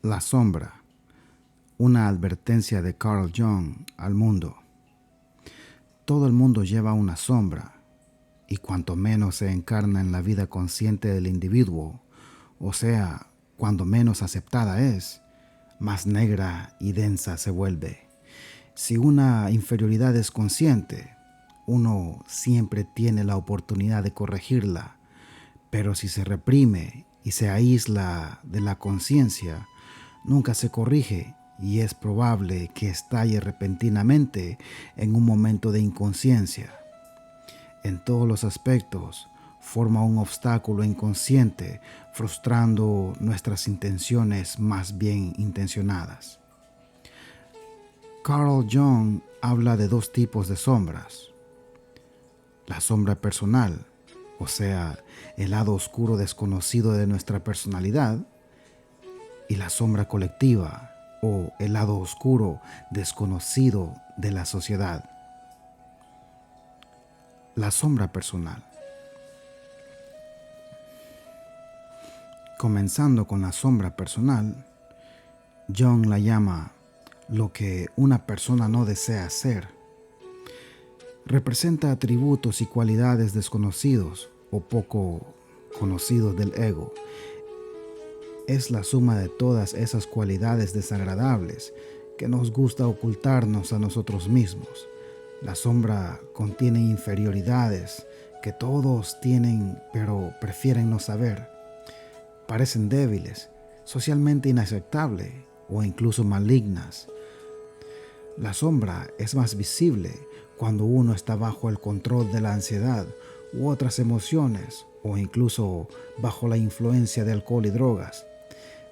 La sombra, una advertencia de Carl Jung al mundo. Todo el mundo lleva una sombra, y cuanto menos se encarna en la vida consciente del individuo, o sea, cuando menos aceptada es, más negra y densa se vuelve. Si una inferioridad es consciente, uno siempre tiene la oportunidad de corregirla, pero si se reprime y se aísla de la conciencia, nunca se corrige y es probable que estalle repentinamente en un momento de inconsciencia. En todos los aspectos, forma un obstáculo inconsciente, frustrando nuestras intenciones más bien intencionadas. Carl Jung habla de dos tipos de sombras. La sombra personal, o sea, el lado oscuro desconocido de nuestra personalidad, y la sombra colectiva, o el lado oscuro desconocido de la sociedad. La sombra personal. Comenzando con la sombra personal, Jung la llama lo que una persona no desea ser. Representa atributos y cualidades desconocidos o poco conocidos del ego. Es la suma de todas esas cualidades desagradables que nos gusta ocultarnos a nosotros mismos. La sombra contiene inferioridades que todos tienen pero prefieren no saber. Parecen débiles, socialmente inaceptables o incluso malignas. La sombra es más visible cuando uno está bajo el control de la ansiedad u otras emociones o incluso bajo la influencia de alcohol y drogas.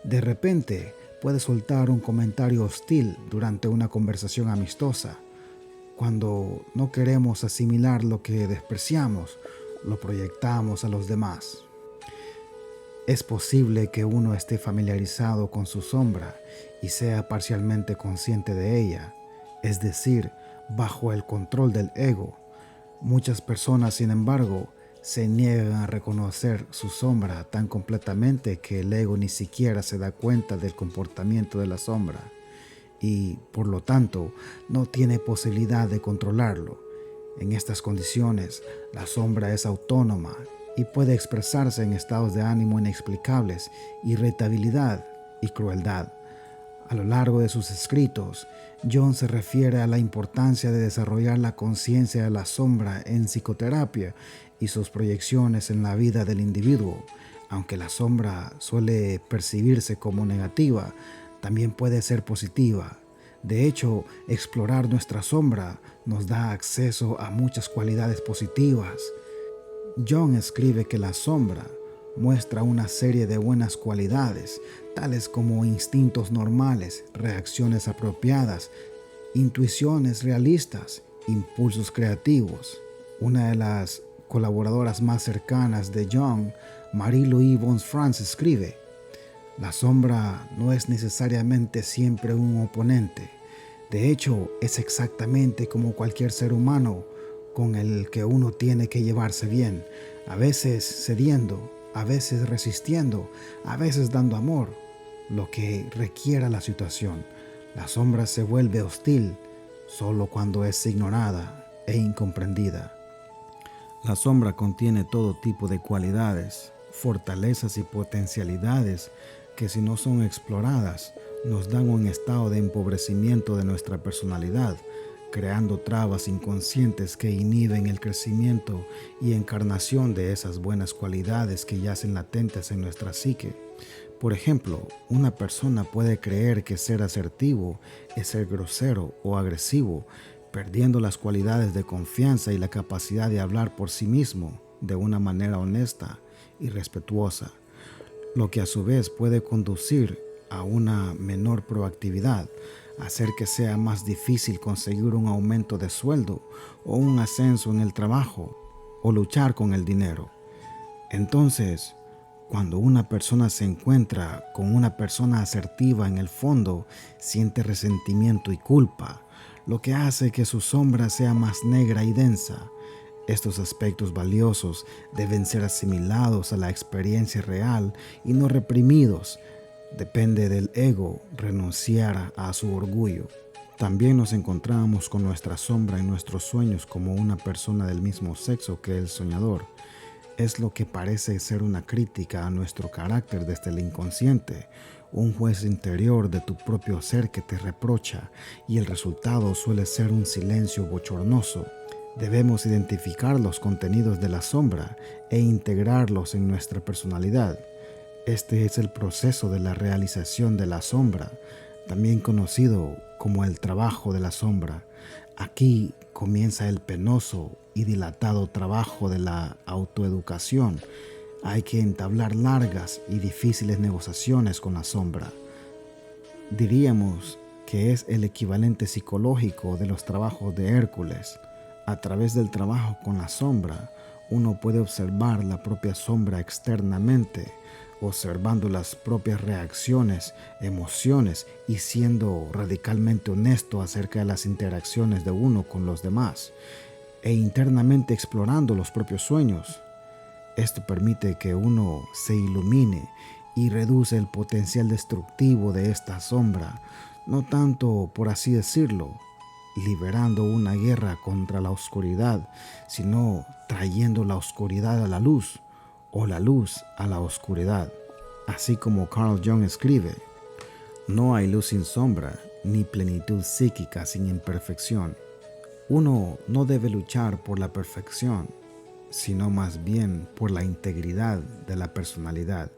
De repente puede soltar un comentario hostil durante una conversación amistosa. Cuando no queremos asimilar lo que despreciamos, lo proyectamos a los demás. Es posible que uno esté familiarizado con su sombra y sea parcialmente consciente de ella, es decir, bajo el control del ego. Muchas personas, sin embargo, se niegan a reconocer su sombra tan completamente que el ego ni siquiera se da cuenta del comportamiento de la sombra y, por lo tanto, no tiene posibilidad de controlarlo. En estas condiciones, la sombra es autónoma y puede expresarse en estados de ánimo inexplicables, irritabilidad y crueldad. A lo largo de sus escritos, Jung se refiere a la importancia de desarrollar la conciencia de la sombra en psicoterapia y sus proyecciones en la vida del individuo. Aunque la sombra suele percibirse como negativa, también puede ser positiva. De hecho, explorar nuestra sombra nos da acceso a muchas cualidades positivas. Jung escribe que la sombra muestra una serie de buenas cualidades, tales como instintos normales, reacciones apropiadas, intuiciones realistas, impulsos creativos. Una de las colaboradoras más cercanas de Jung, Marie-Louise von Franz, escribe: la sombra no es necesariamente siempre un oponente. De hecho, es exactamente como cualquier ser humano con el que uno tiene que llevarse bien, a veces cediendo, a veces resistiendo, a veces dando amor, lo que requiera la situación. La sombra se vuelve hostil solo cuando es ignorada e incomprendida. La sombra contiene todo tipo de cualidades, fortalezas y potencialidades que, si no son exploradas, nos dan un estado de empobrecimiento de nuestra personalidad, creando trabas inconscientes que inhiben el crecimiento y encarnación de esas buenas cualidades que yacen latentes en nuestra psique. Por ejemplo, una persona puede creer que ser asertivo es ser grosero o agresivo, perdiendo las cualidades de confianza y la capacidad de hablar por sí mismo de una manera honesta y respetuosa, lo que a su vez puede conducir a una menor proactividad, hacer que sea más difícil conseguir un aumento de sueldo o un ascenso en el trabajo o luchar con el dinero. Entonces, cuando una persona se encuentra con una persona asertiva, en el fondo siente resentimiento y culpa, lo que hace que su sombra sea más negra y densa. Estos aspectos valiosos deben ser asimilados a la experiencia real y no reprimidos. Depende del ego renunciar a su orgullo. También nos encontramos con nuestra sombra en nuestros sueños como una persona del mismo sexo que el soñador. Es lo que parece ser una crítica a nuestro carácter desde el inconsciente, un juez interior de tu propio ser que te reprocha, y el resultado suele ser un silencio bochornoso. Debemos identificar los contenidos de la sombra e integrarlos en nuestra personalidad. Este es el proceso de la realización de la sombra, también conocido como el trabajo de la sombra. Aquí comienza el penoso y dilatado trabajo de la autoeducación. Hay que entablar largas y difíciles negociaciones con la sombra. Diríamos que es el equivalente psicológico de los trabajos de Hércules. A través del trabajo con la sombra, uno puede observar la propia sombra externamente, observando las propias reacciones, emociones y siendo radicalmente honesto acerca de las interacciones de uno con los demás, e internamente explorando los propios sueños. Esto permite que uno se ilumine y reduce el potencial destructivo de esta sombra, no tanto, por así decirlo, liberando una guerra contra la oscuridad, sino trayendo la oscuridad a la luz o la luz a la oscuridad. Así como Carl Jung escribe, no hay luz sin sombra, ni plenitud psíquica sin imperfección. Uno no debe luchar por la perfección, sino más bien por la integridad de la personalidad.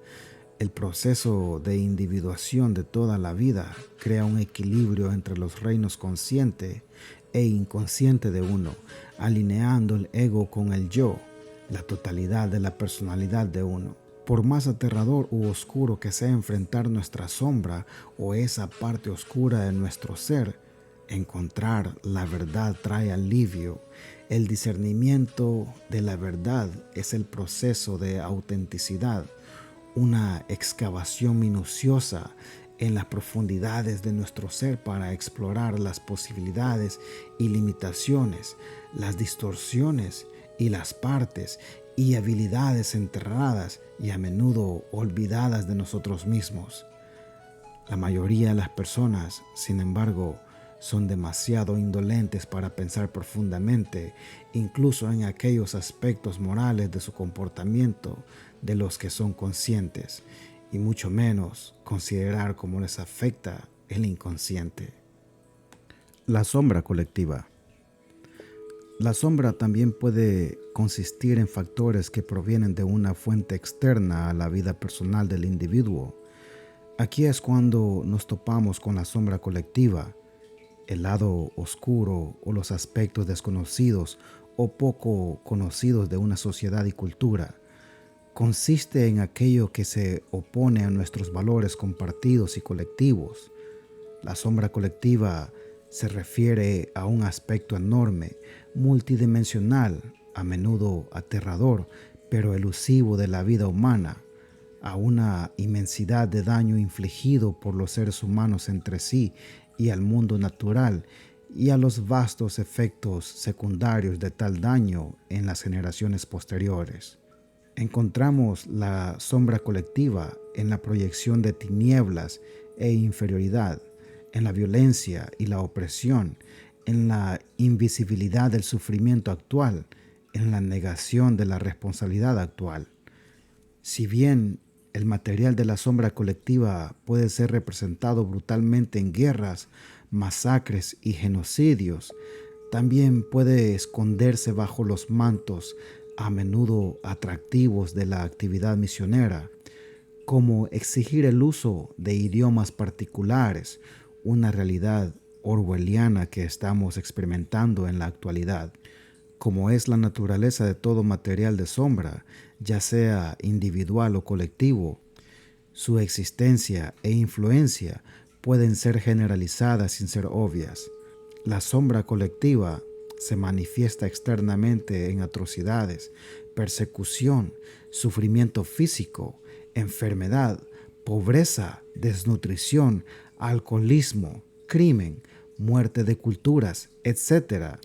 El proceso de individuación de toda la vida crea un equilibrio entre los reinos consciente e inconsciente de uno, alineando el ego con el yo, la totalidad de la personalidad de uno. Por más aterrador u oscuro que sea enfrentar nuestra sombra o esa parte oscura de nuestro ser, encontrar la verdad trae alivio. El discernimiento de la verdad es el proceso de autenticidad, una excavación minuciosa en las profundidades de nuestro ser para explorar las posibilidades y limitaciones, las distorsiones y las partes y habilidades enterradas y a menudo olvidadas de nosotros mismos. La mayoría de las personas, sin embargo, son demasiado indolentes para pensar profundamente, incluso en aquellos aspectos morales de su comportamiento de los que son conscientes, y mucho menos considerar cómo les afecta el inconsciente. La sombra colectiva. La sombra también puede consistir en factores que provienen de una fuente externa a la vida personal del individuo. Aquí es cuando nos topamos con la sombra colectiva, el lado oscuro o los aspectos desconocidos o poco conocidos de una sociedad y cultura. Consiste en aquello que se opone a nuestros valores compartidos y colectivos. La sombra colectiva se refiere a un aspecto enorme, multidimensional, a menudo aterrador, pero elusivo de la vida humana, a una inmensidad de daño infligido por los seres humanos entre sí y al mundo natural, y a los vastos efectos secundarios de tal daño en las generaciones posteriores. Encontramos la sombra colectiva en la proyección de tinieblas e inferioridad, en la violencia y la opresión, en la invisibilidad del sufrimiento actual, en la negación de la responsabilidad actual. Si bien el material de la sombra colectiva puede ser representado brutalmente en guerras, masacres y genocidios, también puede esconderse bajo los mantos a menudo atractivos de la actividad misionera, como exigir el uso de idiomas particulares, una realidad orwelliana que estamos experimentando en la actualidad. Como es la naturaleza de todo material de sombra, ya sea individual o colectivo, su existencia e influencia pueden ser generalizadas sin ser obvias. La sombra colectiva se manifiesta externamente en atrocidades, persecución, sufrimiento físico, enfermedad, pobreza, desnutrición, alcoholismo, crimen, muerte de culturas, etc.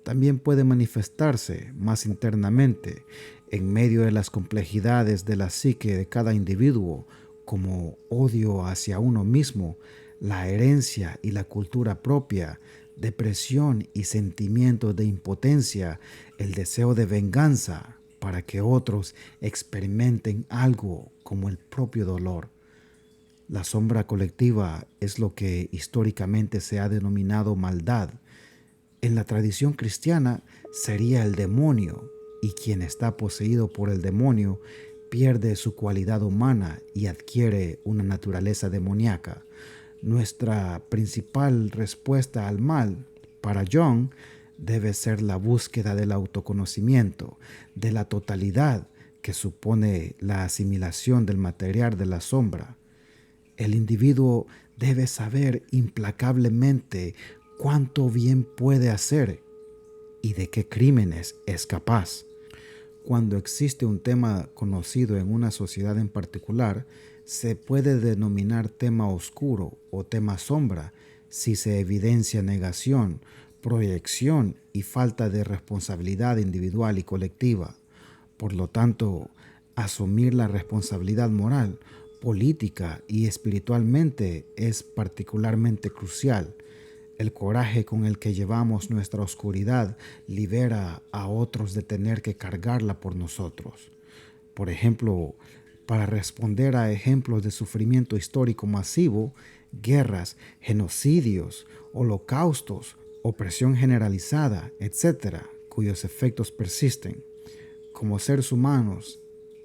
También puede manifestarse más internamente en medio de las complejidades de la psique de cada individuo como odio hacia uno mismo, la herencia y la cultura propia, depresión y sentimientos de impotencia, el deseo de venganza para que otros experimenten algo como el propio dolor. La sombra colectiva es lo que históricamente se ha denominado maldad. En la tradición cristiana sería el demonio, y quien está poseído por el demonio pierde su cualidad humana y adquiere una naturaleza demoníaca. Nuestra principal respuesta al mal, para Jung, debe ser la búsqueda del autoconocimiento, de la totalidad que supone la asimilación del material de la sombra. El individuo debe saber implacablemente cuánto bien puede hacer y de qué crímenes es capaz. Cuando existe un tema conocido en una sociedad en particular, se puede denominar tema oscuro o tema sombra si se evidencia negación, proyección y falta de responsabilidad individual y colectiva. Por lo tanto, asumir la responsabilidad moral, política y espiritualmente es particularmente crucial. El coraje con el que llevamos nuestra oscuridad libera a otros de tener que cargarla por nosotros. Por ejemplo, para responder a ejemplos de sufrimiento histórico masivo, guerras, genocidios, holocaustos, opresión generalizada, etc., cuyos efectos persisten. Como seres humanos,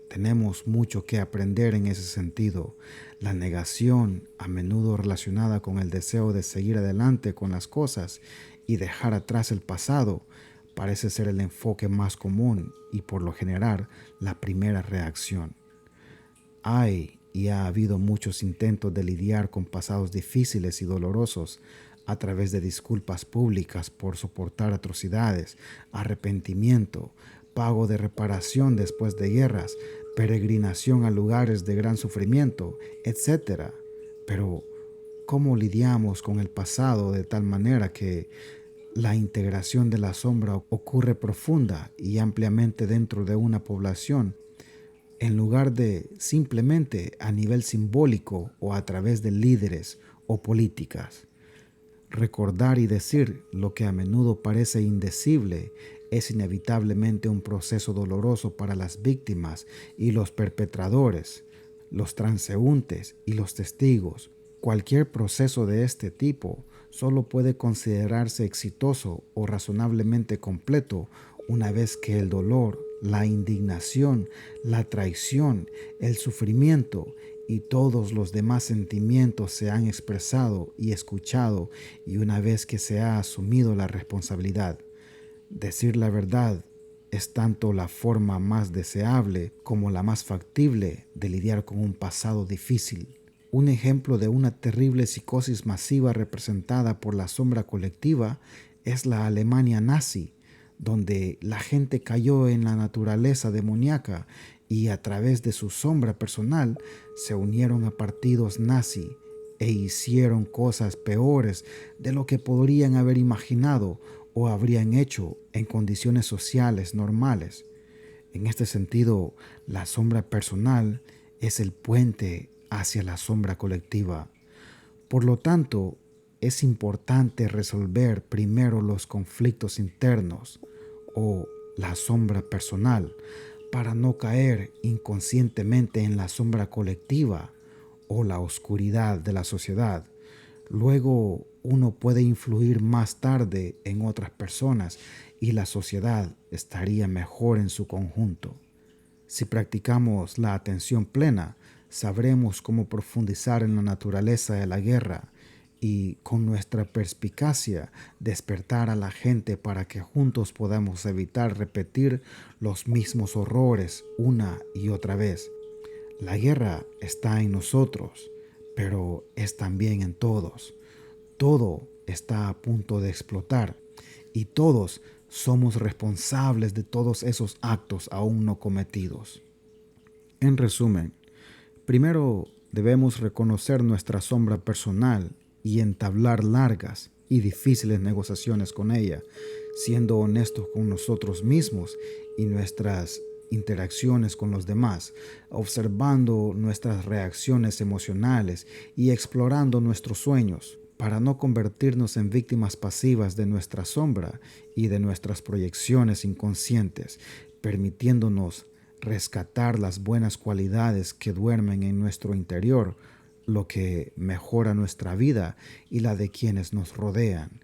tenemos mucho que aprender en ese sentido. La negación, a menudo relacionada con el deseo de seguir adelante con las cosas y dejar atrás el pasado, parece ser el enfoque más común y por lo general la primera reacción. Hay y ha habido muchos intentos de lidiar con pasados difíciles y dolorosos a través de disculpas públicas por soportar atrocidades, arrepentimiento, pago de reparación después de guerras, peregrinación a lugares de gran sufrimiento, etc. Pero, ¿cómo lidiamos con el pasado de tal manera que la integración de la sombra ocurre profunda y ampliamente dentro de una población, en lugar de simplemente a nivel simbólico o a través de líderes o políticas? Recordar y decir lo que a menudo parece indecible es inevitablemente un proceso doloroso para las víctimas y los perpetradores, los transeúntes y los testigos. Cualquier proceso de este tipo solo puede considerarse exitoso o razonablemente completo una vez que el dolor, la indignación, la traición, el sufrimiento y todos los demás sentimientos se han expresado y escuchado, y una vez que se ha asumido la responsabilidad. Decir la verdad es tanto la forma más deseable como la más factible de lidiar con un pasado difícil. Un ejemplo de una terrible psicosis masiva representada por la sombra colectiva es la Alemania nazi, donde la gente cayó en la naturaleza demoníaca y a través de su sombra personal se unieron a partidos nazi e hicieron cosas peores de lo que podrían haber imaginado o habrían hecho en condiciones sociales normales. En este sentido, la sombra personal es el puente hacia la sombra colectiva. Por lo tanto, es importante resolver primero los conflictos internos o la sombra personal para no caer inconscientemente en la sombra colectiva o la oscuridad de la sociedad. Luego uno puede influir más tarde en otras personas y la sociedad estaría mejor en su conjunto. Si practicamos la atención plena, sabremos cómo profundizar en la naturaleza de la guerra y con nuestra perspicacia despertar a la gente para que juntos podamos evitar repetir los mismos horrores una y otra vez. La guerra está en nosotros, pero es también en todos. Todo está a punto de explotar y todos somos responsables de todos esos actos aún no cometidos. En resumen, primero debemos reconocer nuestra sombra personal y entablar largas y difíciles negociaciones con ella, siendo honestos con nosotros mismos y nuestras interacciones con los demás, observando nuestras reacciones emocionales y explorando nuestros sueños, para no convertirnos en víctimas pasivas de nuestra sombra y de nuestras proyecciones inconscientes, permitiéndonos rescatar las buenas cualidades que duermen en nuestro interior, lo que mejora nuestra vida y la de quienes nos rodean.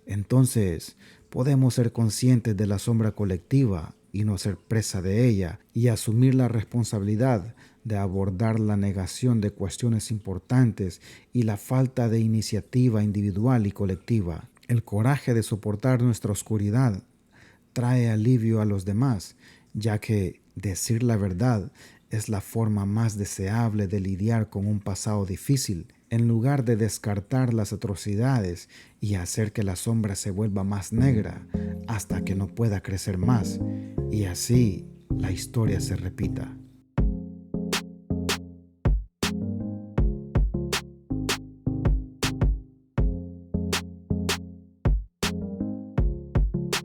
Entonces, podemos ser conscientes de la sombra colectiva y no ser presa de ella, y asumir la responsabilidad de abordar la negación de cuestiones importantes y la falta de iniciativa individual y colectiva. El coraje de soportar nuestra oscuridad trae alivio a los demás, ya que decir la verdad es la forma más deseable de lidiar con un pasado difícil, en lugar de descartar las atrocidades y hacer que la sombra se vuelva más negra hasta que no pueda crecer más, y así la historia se repita.